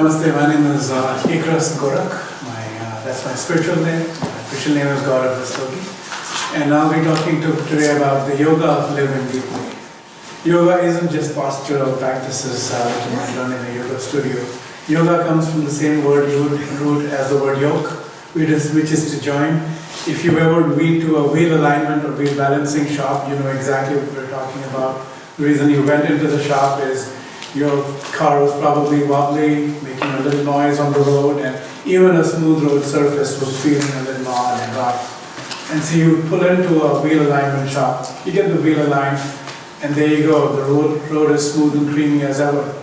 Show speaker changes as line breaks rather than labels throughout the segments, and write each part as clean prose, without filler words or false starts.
Namaste, my name is Ekras Gorakh. That's my spiritual name. My official name is Bhagavad. And I'll be talking today about the yoga of living deeply. Yoga isn't just postural practices that you might learn in a yoga studio. Yoga comes from the same word root as the word yoke, which is to join. If you've ever been to a wheel alignment or wheel balancing shop, you know exactly what we're talking about. The reason you went into the shop is your car was probably wobbly, making a little noise on the road, and even a smooth road surface was feeling a little odd and rough. And so you pull into a wheel alignment shop, you get the wheel aligned, and there you go, the road is smooth and creamy as ever.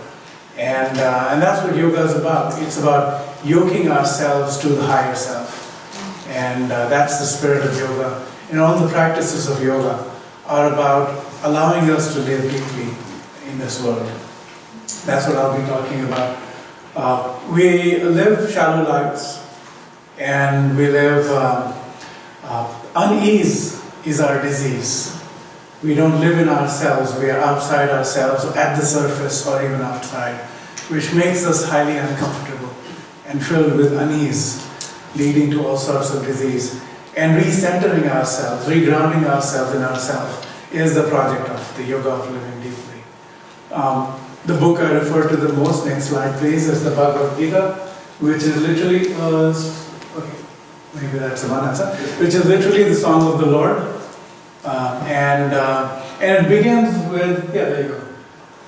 And that's what yoga is about. It's about yoking ourselves to the higher self. And that's the spirit of yoga. And all the practices of yoga are about allowing us to live deeply in this world. That's what I'll be talking about. We live shallow lives, and we live, unease is our disease. We don't live in ourselves, we are outside ourselves, at the surface or even outside, which makes us highly uncomfortable and filled with unease, leading to all sorts of disease. And recentering ourselves, regrounding ourselves in ourselves is the project of the yoga of living deeply. The book I refer to the most, next slide please, is the Bhagavad Gita, which is literally, maybe that's the one answer, which is literally the song of the Lord. And it begins with, there you go.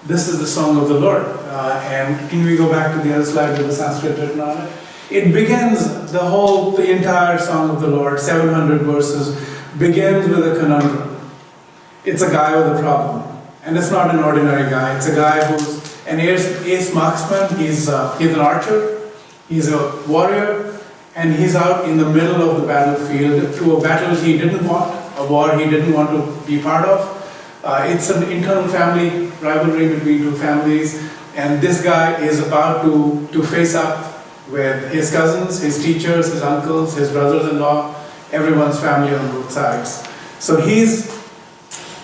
This is the song of the Lord. And can we go back to the other slide with the Sanskrit written on it? It begins, the entire song of the Lord, 700 verses, begins with a conundrum. It's a guy with a problem. And it's not an ordinary guy. It's a guy who's an ace marksman. He's an archer. He's a warrior. And he's out in the middle of the battlefield to a battle he didn't want, a war he didn't want to be part of. It's an internal family rivalry between two families. And this guy is about to face up with his cousins, his teachers, his uncles, his brothers-in-law, everyone's family on both sides. So he's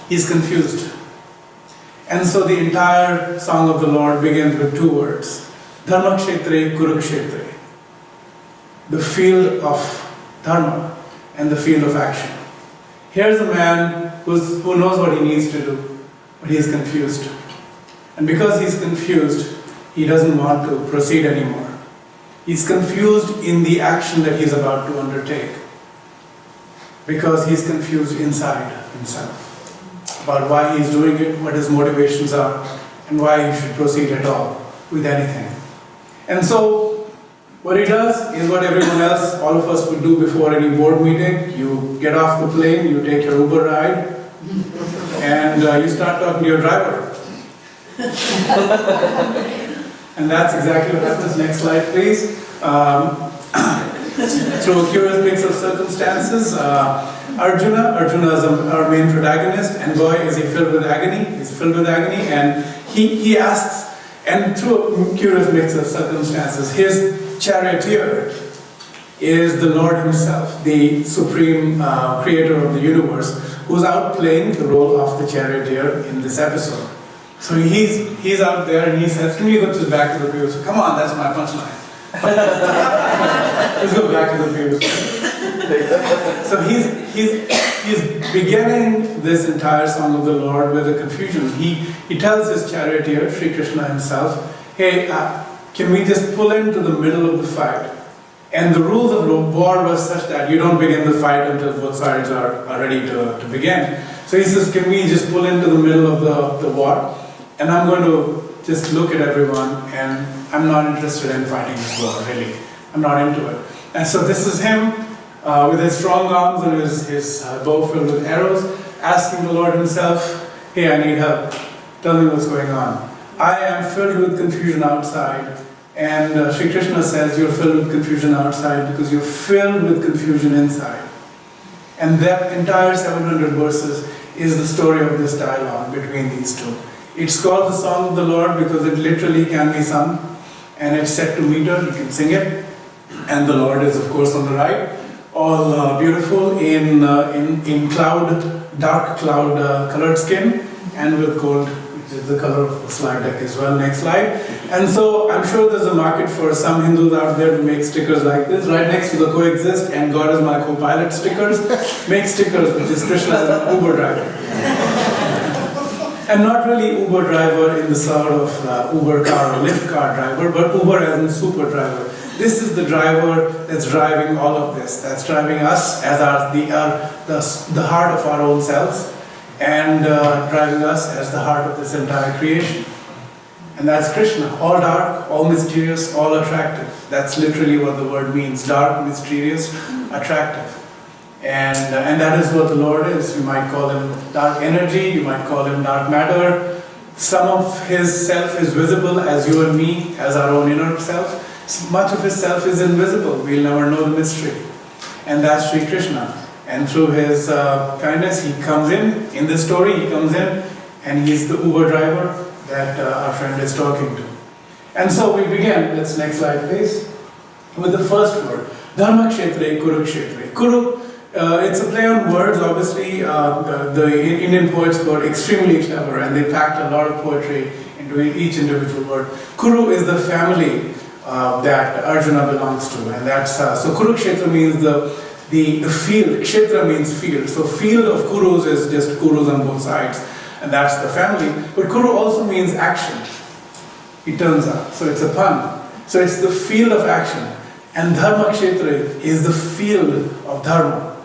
confused. And so the entire song of the Lord begins with two words. Dharmakshetre Kurukshetre. The field of dharma and the field of action. Here's a man who knows what he needs to do, but he is confused. And because he's confused, he doesn't want to proceed anymore. He's confused in the action that he's about to undertake, because he's confused inside himself about why he's doing it, what his motivations are, and why he should proceed at all with anything. And so, what he does is what everyone else, all of us would do before any board meeting. You get off the plane, you take your Uber ride, and you start talking to your driver. And that's exactly what happens. Next slide, please. Through a curious mix of circumstances, Arjuna is our main protagonist, and boy is he filled with agony. He's filled with agony, and he asks, and through a curious mix of circumstances, his charioteer is the Lord himself, the supreme creator of the universe, who's out playing the role of the charioteer in this episode. So he's out there and he says, can we go to the back of the previous? Come on, that's my punchline. Let's go back to the previous. So he's beginning this entire song of the Lord with a confusion. He tells his charioteer, Sri Krishna himself, hey, can we just pull into the middle of the fight? And the rules of war was such that you don't begin the fight until both sides are ready to begin. So he says, can we just pull into the middle of the war? And I'm going to just look at everyone, and I'm not interested in fighting this war, really. I'm not into it. And so this is him with his strong arms and his bow filled with arrows, asking the Lord himself, hey, I need help. Tell me what's going on. I am filled with confusion outside. And Sri Krishna says you're filled with confusion outside because you're filled with confusion inside. And that entire 700 verses is the story of this dialogue between these two. It's called the Song of the Lord because it literally can be sung, and it's set to meter, you can sing it. And the Lord is, of course, on the right, all beautiful in dark cloud colored skin, and with gold which is the color of the slide deck as well. Next slide. And so I'm sure there's a market for some Hindus out there to make stickers like this. Right next to the coexist and God is my co-pilot stickers, make stickers which is Krishna as an Uber driver. And not really Uber driver in the sort of Uber car or Lyft car driver, but Uber as in super driver. This is the driver that's driving all of this. That's driving us as the heart of our own selves, and driving us as the heart of this entire creation. And that's Krishna, all dark, all mysterious, all attractive. That's literally what the word means, dark, mysterious, attractive. And that is what the Lord is. You might call him dark energy, you might call him dark matter. Some of his self is visible as you and me, as our own inner self. Much of his self is invisible. We'll never know the mystery. And that's Sri Krishna. And through his kindness, he comes in this story, he comes in, and he's the Uber driver that our friend is talking to. And so we begin, let's next slide please, with the first word, Dharma Kshetre, Kuru Kshetre. Kuru, it's a play on words, obviously. The Indian poets were extremely clever and they packed a lot of poetry into each individual word. Kuru is the family that Arjuna belongs to, and that's, so Kuru Kshetra means the field, Kshetra means field. So field of Kurus is just Kurus on both sides, and that's the family. But Kuru also means action, it turns out. So it's a pun. So it's the field of action. And Dharma Kshetra is the field of Dharma.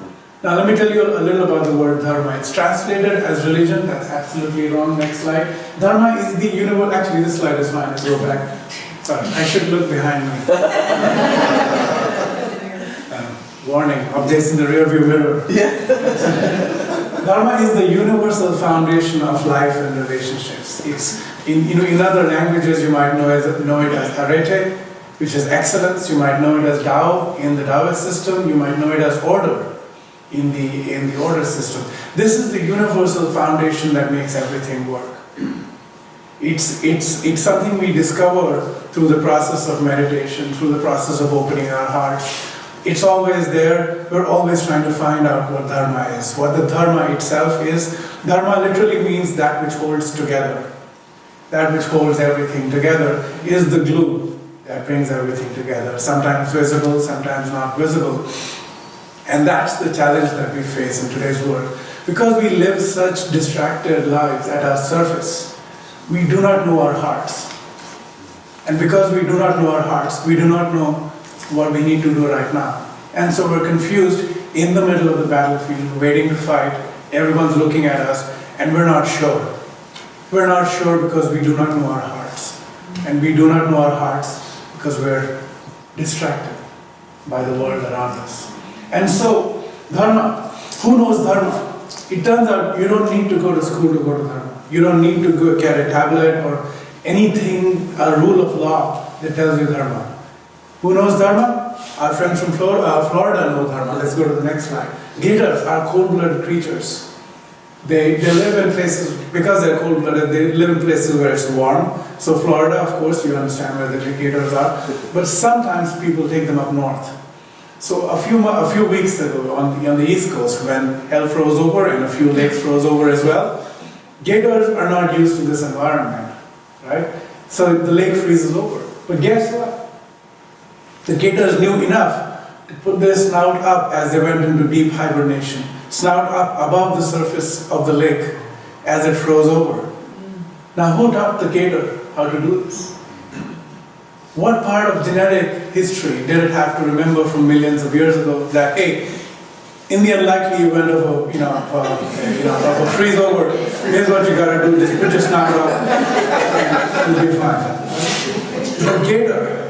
Now let me tell you a little about the word Dharma. It's translated as religion. That's absolutely wrong. Next slide. Dharma is the universe. Actually, this slide is fine. Let's go back. Sorry, I should look behind me. Warning, objects in the rearview mirror. Dharma is the universal foundation of life and relationships. It's in other languages you might know it as arete, which is excellence. You might know it as Tao in the Taoist system. You might know it as order in the order system. This is the universal foundation that makes everything work. It's something we discover through the process of meditation, through the process of opening our hearts. It's always there. We're always trying to find out what Dharma is, what the Dharma itself is. Dharma literally means that which holds together. That which holds everything together is the glue that brings everything together. Sometimes visible, sometimes not visible. And that's the challenge that we face in today's world. Because we live such distracted lives at our surface, we do not know our hearts. And because we do not know our hearts, we do not know what we need to do right now. And so we're confused in the middle of the battlefield, waiting to fight. Everyone's looking at us, and we're not sure. We're not sure because we do not know our hearts. And we do not know our hearts because we're distracted by the world around us. And so, Dharma, who knows Dharma? It turns out you don't need to go to school to go to Dharma. You don't need to go get a tablet or anything, a rule of law that tells you Dharma. Who knows Dharma? Our friends from Florida know Dharma. Let's go to the next slide. Gators are cold-blooded creatures. They live in places, because they're cold-blooded, they live in places where it's warm. So Florida, of course, you understand where the gators are. But sometimes people take them up north. So a few weeks ago on the East Coast, when hell froze over and a few lakes froze over as well, gators are not used to this environment, right? So the lake freezes over. But guess what? The gators knew enough to put their snout up as they went into deep hibernation. Snout up above the surface of the lake as it froze over. Now who taught the gator how to do this? What part of genetic history did it have to remember from millions of years ago that, hey, in the unlikely event of a freeze over, here's what you gotta do, just put your snout up and you'll be fine. The gator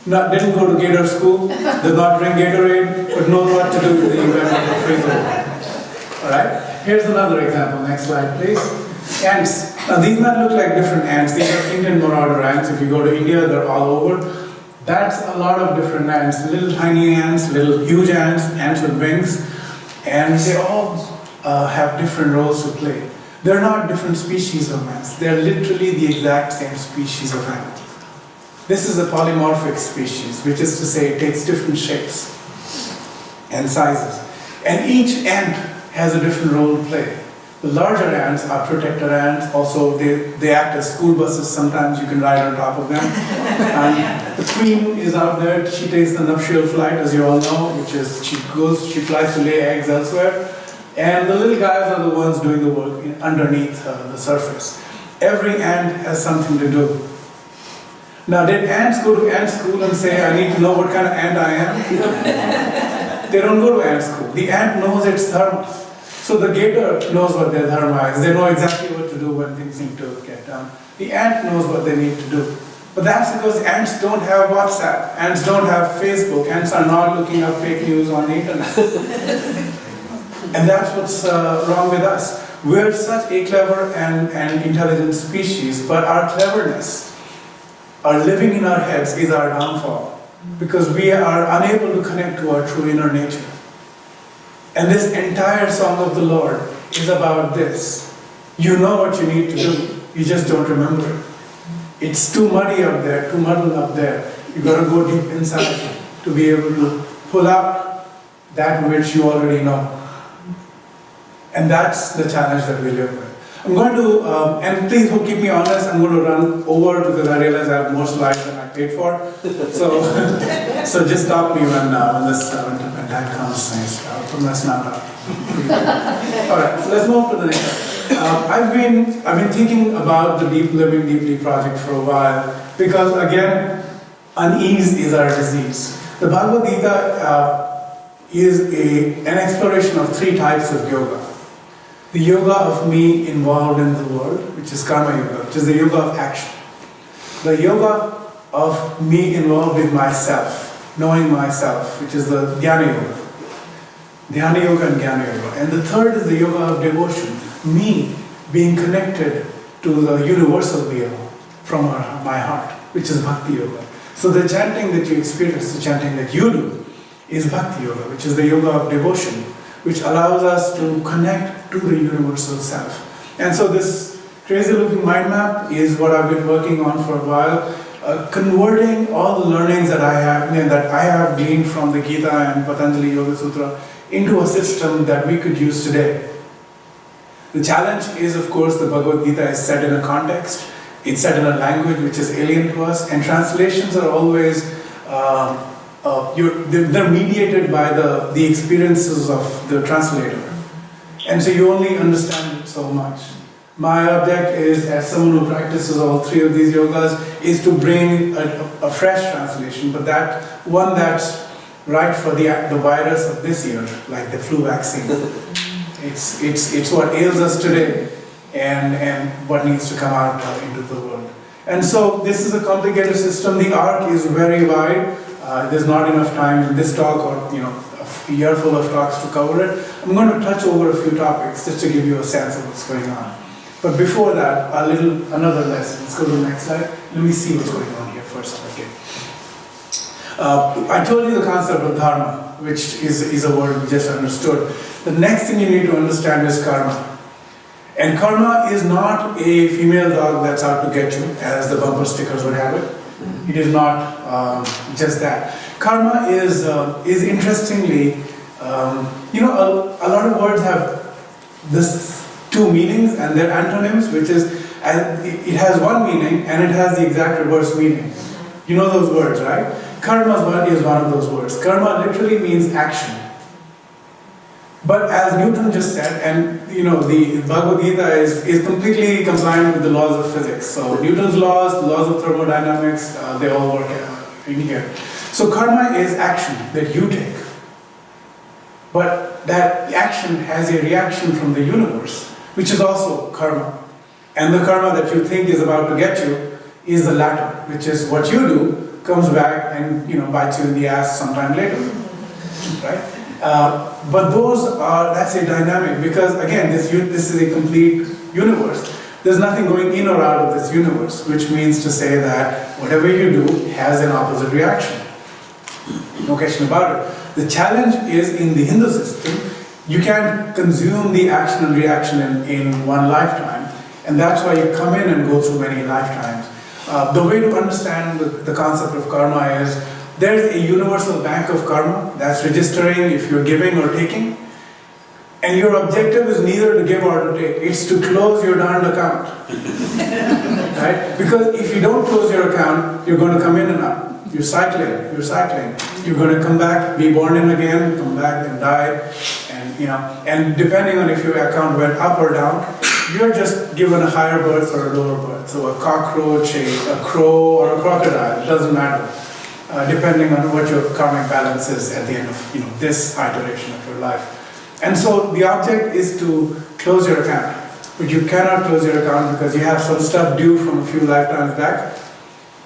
didn't go to gator school, did not drink Gatorade, but knows what to do with the event of a freeze over. Alright, here's another example, next slide please. Ants. Now these might look like different ants. These are Indian marauder ants. If you go to India, they're all over. That's a lot of different ants. Little tiny ants, little huge ants, ants with wings. And they all have different roles to play. They're not different species of ants. They're literally the exact same species of ant. This is a polymorphic species, which is to say it takes different shapes and sizes. And each ant has a different role to play. The larger ants are protector ants. Also, they act as school buses. Sometimes you can ride on top of them. And the queen is out there. She takes the nuptial flight, as you all know, which is she flies to lay eggs elsewhere. And the little guys are the ones doing the work underneath the surface. Every ant has something to do. Now, did ants go to ant school and say, I need to know what kind of ant I am? They don't go to ant school. The ant knows its dharma. So the gator knows what their dharma is. They know exactly what to do when things need to get done. The ant knows what they need to do. But that's because ants don't have WhatsApp. Ants don't have Facebook. Ants are not looking up fake news on the internet. And that's what's wrong with us. We're such a clever and intelligent species, but our cleverness, our living in our heads is our downfall. Because we are unable to connect to our true inner nature. And this entire song of the Lord is about this. You know what you need to do, you just don't remember it. It's too muddy up there, too muddled up there. You've got to go deep inside to be able to pull out that which you already know. And that's the challenge that we live with. I'm going to, and please keep me honest, I'm going to run over because I realize I have more slides than I paid for. So just stop me when that comes. Nice. I'll put my snap up. All right, so let's move on to the next. I've been thinking about the Deep Living Deeply project for a while because again, unease is our disease. The Bhagavad Gita is an exploration of 3 types of yoga. The yoga of me involved in the world, which is karma yoga, which is the yoga of action. The yoga of me involved with myself, knowing myself, which is the dhyana yoga. Dhyana yoga and jnana yoga. And the third is the yoga of devotion, me being connected to the universal being from my heart, which is bhakti yoga. So the chanting that you experience, the chanting that you do, is bhakti yoga, which is the yoga of devotion, which allows us to connect to the universal self. And so this crazy looking mind map is what I've been working on for a while, converting all the learnings that I have gleaned from the Gita and Patanjali Yoga Sutra into a system that we could use today. The challenge is, of course, the Bhagavad Gita is set in a context, it's set in a language which is alien to us, and translations are always they're mediated by the experiences of the translator. And so you only understand it so much. My object is, as someone who practices all 3 of these yogas, is to bring a fresh translation, but that one that's right for the virus of this year, like the flu vaccine. It's what ails us today and what needs to come out into the world. And so this is a complicated system. The arc is very wide. There's not enough time in this talk or a year full of talks to cover it. I'm going to touch over a few topics just to give you a sense of what's going on. But before that, another lesson. Let's go to the next slide. Let me see what's going on here first. Okay. I told you the concept of dharma, which is a word we just understood. The next thing you need to understand is karma. And karma is not a female dog that's out to get you, as the bumper stickers would have it. It is not just that. Karma is interestingly, a lot of words have this 2 meanings and they're antonyms, which is, it has one meaning and it has the exact reverse meaning. You know those words, right? Karma is one of those words. Karma literally means action. But as Newton just said, and the Bhagavad Gita is completely compliant with the laws of physics. So Newton's laws, the laws of thermodynamics, they all work in here. So karma is action that you take. But that action has a reaction from the universe, which is also karma. And the karma that you think is about to get you is the latter, which is what you do comes back and bites you in the ass sometime later, right? But that's a dynamic, because again, this is a complete universe. There's nothing going in or out of this universe, which means to say that whatever you do has an opposite reaction. No question about it. The challenge is in the Hindu system, you can't consume the action and reaction in one lifetime, and that's why you come in and go through many lifetimes. The way to understand the concept of karma is, there's a universal bank of karma that's registering if you're giving or taking. And your objective is neither to give or to take. It's to close your darned account. Right? Because if you don't close your account, you're going to come in and out. You're cycling. You're going to come back, be born in again, come back and die. And depending on if your account went up or down, you're just given a higher birth or a lower birth. So a cockroach, a crow, or a crocodile, it doesn't matter. Depending on what your karmic balance is at the end of this iteration of your life. And so the object is to close your account. But you cannot close your account because you have some stuff due from a few lifetimes back.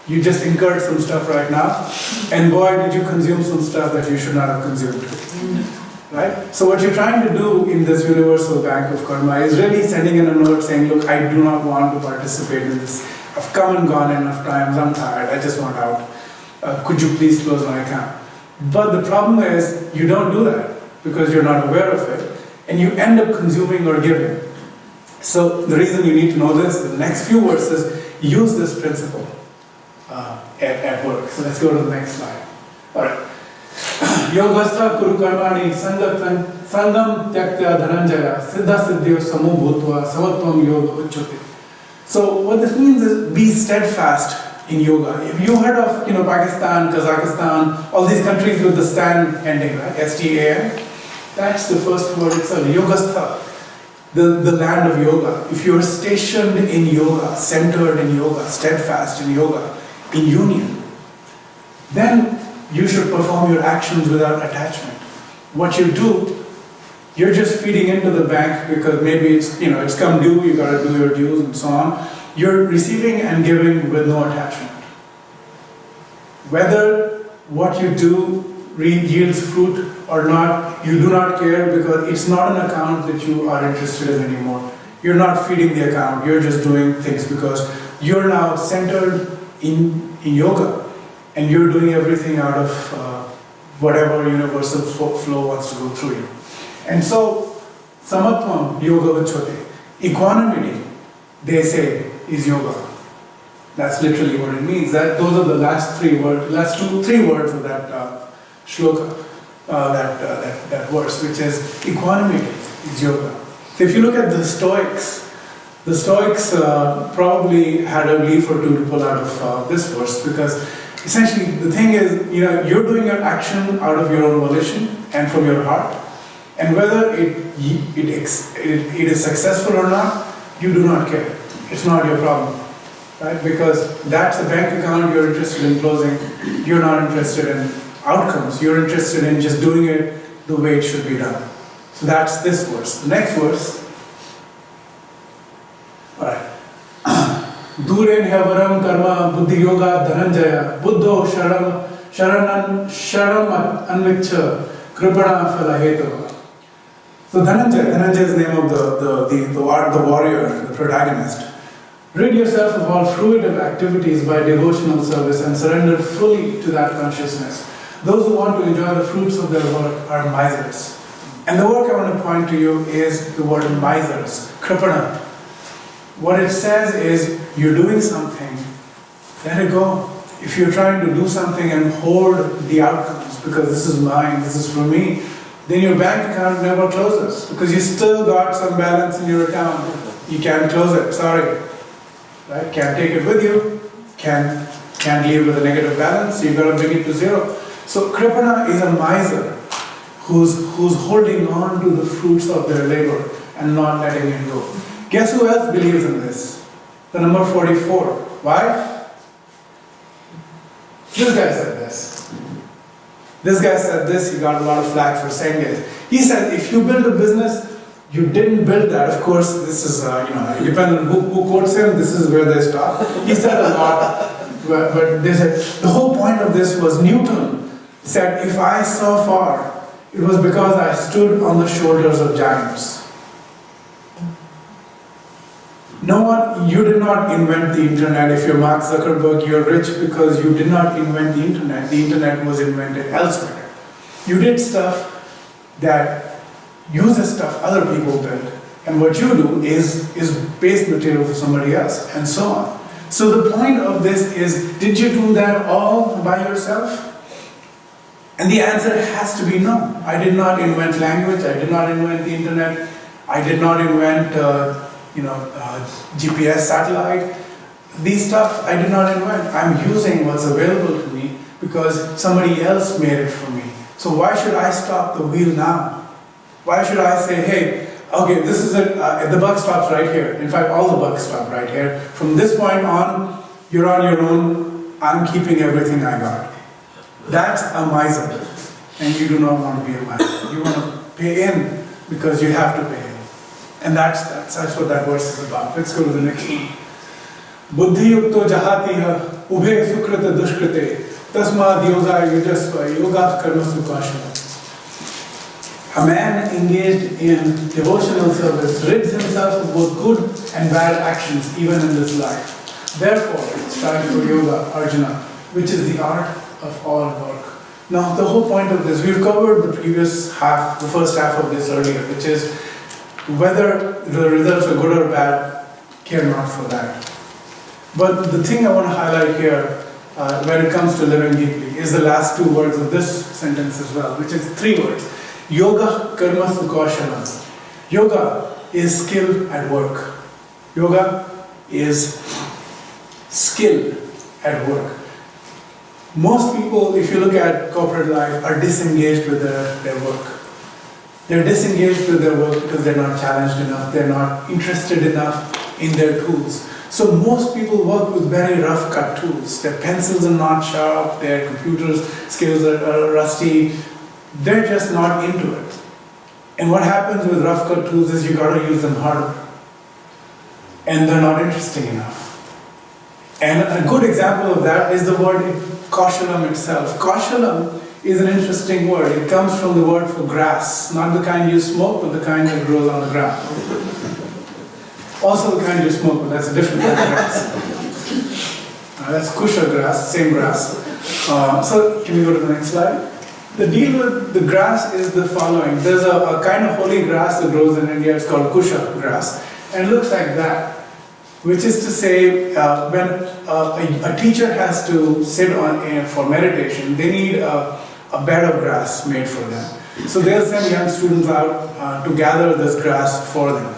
You just incurred some stuff right now. And boy, did you consume some stuff that you should not have consumed. Right? So what you're trying to do in this universal bank of karma is really sending in a note saying, look, I do not want to participate in this. I've come and gone enough times. I'm tired. I just want out. Could you please close my account? But the problem is you don't do that because you're not aware of it. And you end up consuming or giving. So the reason you need to know this, the next few verses use this principle at work. So let's go to the next slide. Alright. Yogastha kuru karmani sangam tyaktya dhananjaya siddha siddhyo samu bhutva samatvam yoga uchyate. So what this means is be steadfast in yoga. If you heard of Pakistan, Kazakhstan, all these countries with the stan ending, right? S-T-A-N, that's the first word itself, Yogastha. The land of yoga. If you're stationed in yoga, centered in yoga, steadfast in yoga, in union, then you should perform your actions without attachment. What you do, you're just feeding into the bank because maybe it's come due, you got to do your dues and so on. You're receiving and giving with no attachment. Whether what you do yields fruit or not, you do not care because it's not an account that you are interested in anymore. You're not feeding the account, you're just doing things because you're now centered in yoga and you're doing everything out of whatever universal flow wants to go through you. And so, samatvam yoga vachyote, equanimity, they say, is yoga. That's literally what it means. Those are the last three words of that shloka. That verse, which is equanimity is yoga. So if you look at the Stoics probably had a leaf or two to pull out of this verse because essentially the thing is, you're doing your action out of your own volition and from your heart, and whether it is successful or not, you do not care. It's not your problem, right? Because that's a bank account you're interested in closing. You're not interested in outcomes. You're interested in just doing it the way it should be done. So that's this verse. The next verse. Alright. Duren havaram karma buddhi yoga dhananjaya buddho sharam anvicha kripana phalaheta. So Dhananjaya is the name of the warrior, the protagonist. Rid yourself of all fruitive activities by devotional service and surrender fully to that consciousness. Those who want to enjoy the fruits of their work are misers. And the work I want to point to you is the word misers, kripana. What it says is, you're doing something, let it go. If you're trying to do something and hoard the outcomes, because this is mine, this is for me, then your bank account never closes, because you still got some balance in your account. You can't close it, sorry. Right? Can't take it with you, can't leave with a negative balance, you've got to bring it to zero. So kripana is a miser who's holding on to the fruits of their labor and not letting it go. Guess who else believes in this? The number 44. Why? This guy said this. This guy said this, he got a lot of flack for saying it. He said, if you build a business, you didn't build that. Of course, this is, depending on who quotes him, this is where they stop. He said a lot, but they said, the whole point of this was Newton said, if I saw far, it was because I stood on the shoulders of giants. You did not invent the internet. If you're Mark Zuckerberg, you're rich because you did not invent the internet. The internet was invented elsewhere. You did stuff that uses stuff other people built. And what you do is base material for somebody else, and so on. So the point of this is, did you do that all by yourself? And the answer has to be no. I did not invent language, I did not invent the internet, I did not invent GPS satellite. These stuff I did not invent. I'm using what's available to me because somebody else made it for me. So why should I stop the wheel now? Why should I say, hey, okay, this is it, the buck stops right here. In fact, all the bucks stop right here. From this point on, you're on your own, I'm keeping everything I got. That's a miser. And you do not want to be a miser. You want to pay in because you have to pay in. And that's what that verse is about. Let's go to the next one. Buddhi yukto jahatiha ubhe sukrita dushkrite tasmad yoga yujasva yoga karma sukashana. A man engaged in devotional service rids himself of both good and bad actions even in this life. Therefore, strive for yoga, Arjuna, which is the art of all work. Now, the whole point of this, we've covered the previous half, the first half of this earlier, which is whether the results are good or bad, care not for that. But the thing I want to highlight here, when it comes to living deeply, is the last two words of this sentence as well, which is three words. Yoga karma sukashana. Yoga is skill at work. Yoga is skill at work. Most people, if you look at corporate life, are disengaged with their work. They're disengaged with their work because they're not challenged enough, they're not interested enough in their tools. So most people work with very rough cut tools. Their pencils are not sharp, their computer skills are rusty. They're just not into it. And what happens with rough cut tools is you got to use them harder. And they're not interesting enough. And a good example of that is the word kaushalam itself. Kaushalam is an interesting word. It comes from the word for grass, not the kind you smoke, but the kind that grows on the ground. Also the kind you smoke, but that's a different kind of grass. That's kusha grass, same grass. So can we go to the next slide? The deal with the grass is the following. There's a kind of holy grass that grows in India. It's called kusha grass. And it looks like that. Which is to say, when a teacher has to sit for meditation, they need a bed of grass made for them. So they'll send young students out to gather this grass for them.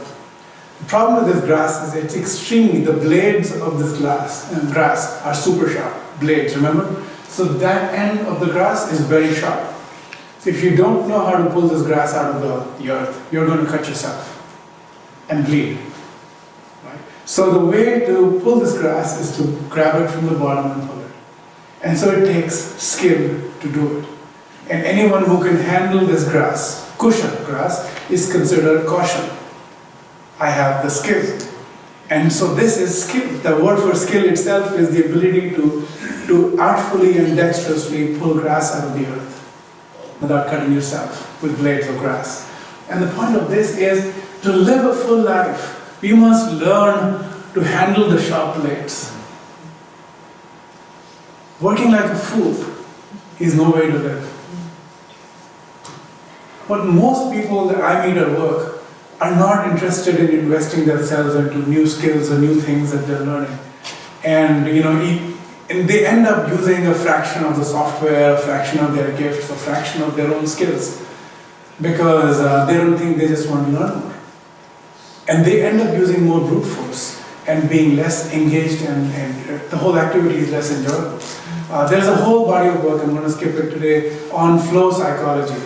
The problem with this grass is the blades of this grass are super sharp blades, remember? So that end of the grass is very sharp. So if you don't know how to pull this grass out of the earth, you're going to cut yourself and bleed. Right? So the way to pull this grass is to grab it from the bottom and pull it. And so it takes skill to do it. And anyone who can handle this grass, kusha grass, is considered kaushan. I have the skill. And so this is skill. The word for skill itself is the ability to artfully and dexterously pull grass out of the earth without cutting yourself with blades of grass. And the point of this is to live a full life, we must learn to handle the sharp blades. Working like a fool is no way to live. But most people that I meet at work are not interested in investing themselves into new skills or new things that they're learning. And and they end up using a fraction of the software, a fraction of their gifts, a fraction of their own skills, because they don't think, they just want to learn more. And they end up using more brute force and being less engaged, and the whole activity is less enjoyable. There's a whole body of work, I'm going to skip it today, on flow psychology.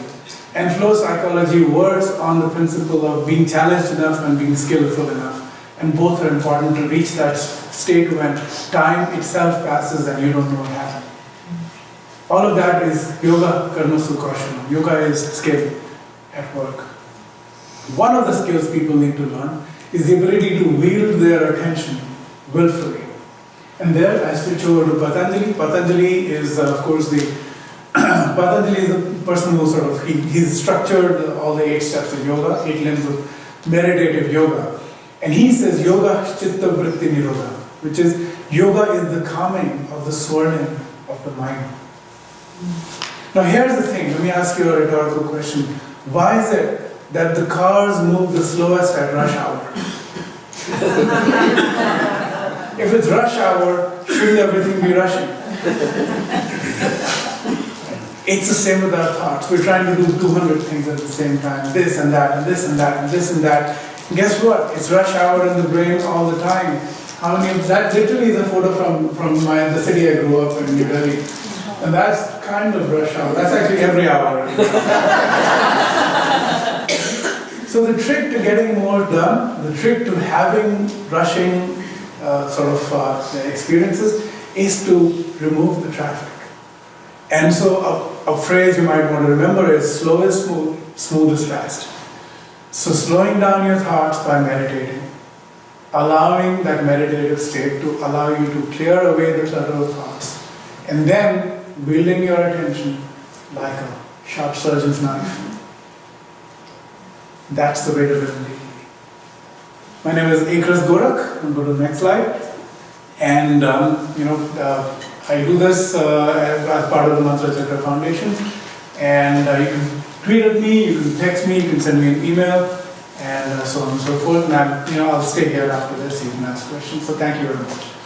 And flow psychology works on the principle of being challenged enough and being skillful enough. And both are important to reach that state when time itself passes and you don't know what happened. All of that is yoga karma sukashana. Yoga is skill at work. One of the skills people need to learn is the ability to wield their attention willfully. And there I switch over to Patanjali. Patanjali is of course Patanjali is the person who he's structured all the 8 steps of yoga, 8 limbs of meditative yoga. And he says yoga chitta vritti nirodha, which is yoga is the calming of the swirling of the mind. Now here's the thing, let me ask you a rhetorical question. Why is it that the cars move the slowest at rush hour? If it's rush hour, shouldn't everything be rushing? It's the same with our thoughts. We're trying to do 200 things at the same time, this and that, and this and that, and this and that. And guess what? It's rush hour in the brain all the time. How many of that? Literally is a photo from the city I grew up in, New Delhi. And that's kind of rush hour. That's actually every hour. So the trick to getting more done, the trick to having rushing experiences is to remove the traffic. And so a phrase you might want to remember is slow is smooth, smooth is fast. So slowing down your thoughts by meditating, allowing that meditative state to allow you to clear away the clutter of thoughts, and then building your attention like a sharp surgeon's knife. That's the way to live deeply. My name is Ekras Gorakh. I'll go to the next slide. And I do this as part of the Mantra Chakra Foundation. And you can tweet at me, you can text me, you can send me an email, and so on and so forth. And I'll stay here after this. You can ask questions. So thank you very much.